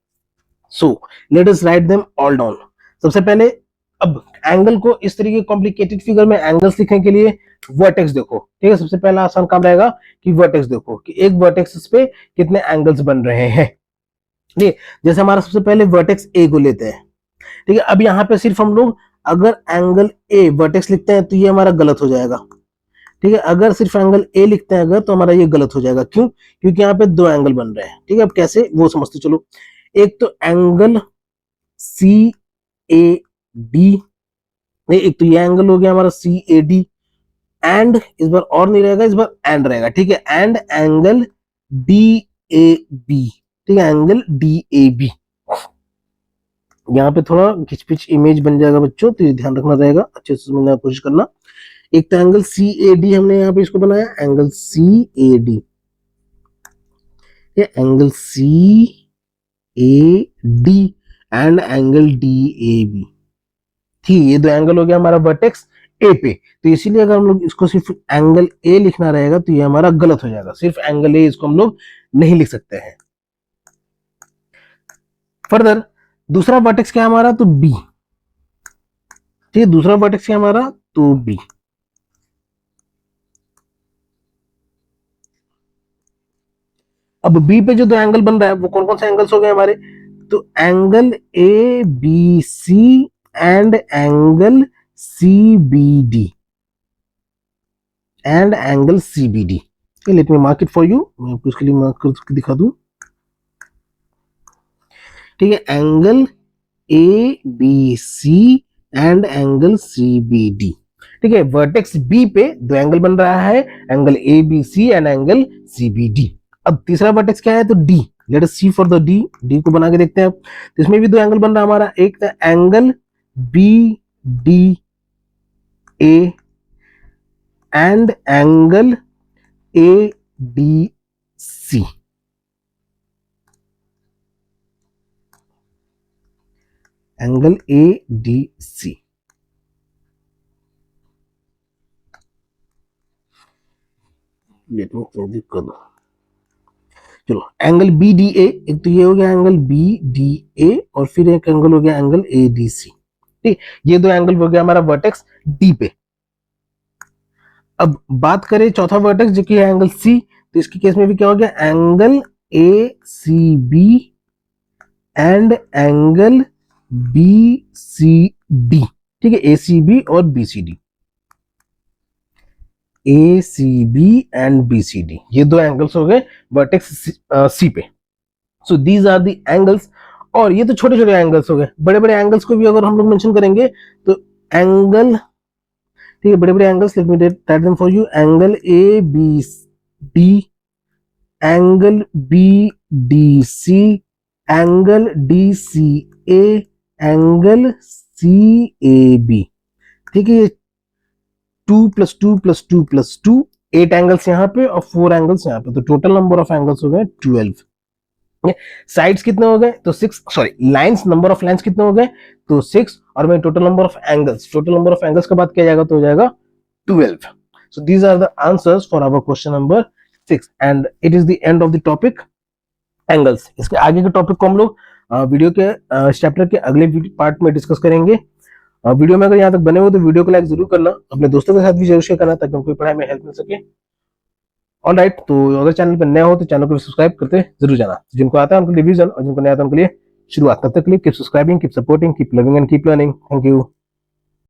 So let us write them all down. सबसे पहले अब एंगल को इस तरीके कॉम्प्लिकेटेड फिगर में एंगल्स लिखने के लिए वर्टेक्स देखो, ठीक है। सबसे पहला आसान काम रहेगा कि वर्टेक्स देखो कि एक वर्टेक्स पे कितने एंगल्स बन रहे हैं, ठीक है। जैसे हमारा सबसे पहले वर्टेक्स ए को लेते हैं, ठीक है। अब यहाँ पे सिर्फ हम लोग अगर एंगल ए वर्टेक्स लिखते हैं तो ये हमारा गलत हो जाएगा, ठीक है। अगर सिर्फ एंगल ए लिखते हैं अगर, तो हमारा ये गलत हो जाएगा। क्यों? क्योंकि यहाँ पे 2 एंगल बन रहे हैं, ठीक है। अब कैसे वो समझते चलो। एक तो एंगल सी ए डी, एक तो ये एंगल हो गया हमारा सी ए डी, एंड इस बार और नहीं रहेगा, इस बार एंड रहेगा, ठीक है। And angle D A B, ठीक है, एंगल डी ए बी। यहाँ पे थोड़ा खिचपिच इमेज बन जाएगा बच्चों, तो ये ध्यान रखना रहेगा, अच्छे से समझने की कोशिश करना। एक तो एंगल सी ए डी हमने यहाँ पे इसको बनाया, एंगल सी ए डी, ये angle C A D and angle D A B, ठीक है। ये 2 एंगल हो गया हमारा वर्टेक्स ए पे। तो इसीलिए अगर हम लोग इसको सिर्फ एंगल ए लिखना रहेगा तो ये हमारा गलत हो जाएगा, सिर्फ एंगल ए इसको हम लोग नहीं लिख सकते हैं। फर्दर दूसरा वर्टेक्स क्या है हमारा? तो बी, ठीक है। दूसरा वर्टेक्स क्या है हमारा? तो बी। अब बी पे जो 2 एंगल बन रहा है वो कौन कौन से एंगल्स हो गए हमारे? तो angle A B C and angle C B D and angle C B D. Let me mark it for you, मैं आपको इसके लिए मार्क करके दिखा दूं, ठीक है। Angle A B C and angle C B D, ठीक है। वर्टेक्स बी पे 2 एंगल बन रहा है, angle A B C and angle C B D. अब तीसरा वर्टेक्स क्या है? तो डी। Let us see for the D, D को बना के देखते हैं। तो इसमें भी 2 एंगल बन रहा है हमारा, एक angle B D A and angle A D C, angle A D C. Let me कर दो, चलो। एंगल बी डी ए, एक तो ये हो गया एंगल बी डी ए और फिर एक एंगल हो गया एंगल ए डी सी, ठीक। ये 2 एंगल हो गया हमारा वर्टेक्स डी पे। अब बात करें चौथा वर्टेक्स जो कि है एंगल सी, तो इसके केस में भी क्या हो गया? Angle A C B and angle B C D, ठीक है। ए सी बी और B C D, A C B and B C D, ये 2 एंगल्स हो गए वर्टेक्स सी पे। So these are the angles. और ये तो छोटे छोटे एंगल्स हो गए, बड़े बड़े एंगल्स को भी अगर हम लोग मेंशन करेंगे तो एंगल, ठीक है, बड़े बड़े angles, let me write them for you. Angle A B D, angle B D C, angle D C A, angle C A B, ठीक है। 2 + 2 + 2 + 2, 8 एंगल्स यहाँ पे और 4 एंगल्स यहाँ पे, तो टोटल नंबर ऑफ एंगल्स हो गए 12। साइड्स कितने हो गए? तो 6, sorry, lines, number of lines कितने हो गए? तो 6, और मैं total number of angles, total number of angles का बात किया जाएगा तो हो जाएगा 12। So these are the answers for our question number 6 and it is the end of the topic. Angles. इसके आगे के टॉपिक को हम लोग वीडियो के इस चैप्टर के अगले पार्ट में डिस्कस करेंगे। वीडियो में अगर यहाँ तक बने हो तो वीडियो को लाइक जरूर करना, अपने दोस्तों के साथ भी जरूर शेयर करना ताकि उनको पढ़ाई में हेल्प मिल सके। ऑल राइट, तो अगर चैनल पर नया हो तो चैनल को सब्सक्राइब करते जरूर जाना। जिनको आता है उनके लिए रिवीजन और जिनको नहीं आता उनके लिए शुरुआत। तब तक के लिए keep subscribing, keep supporting, keep loving and keep learning. Thank you.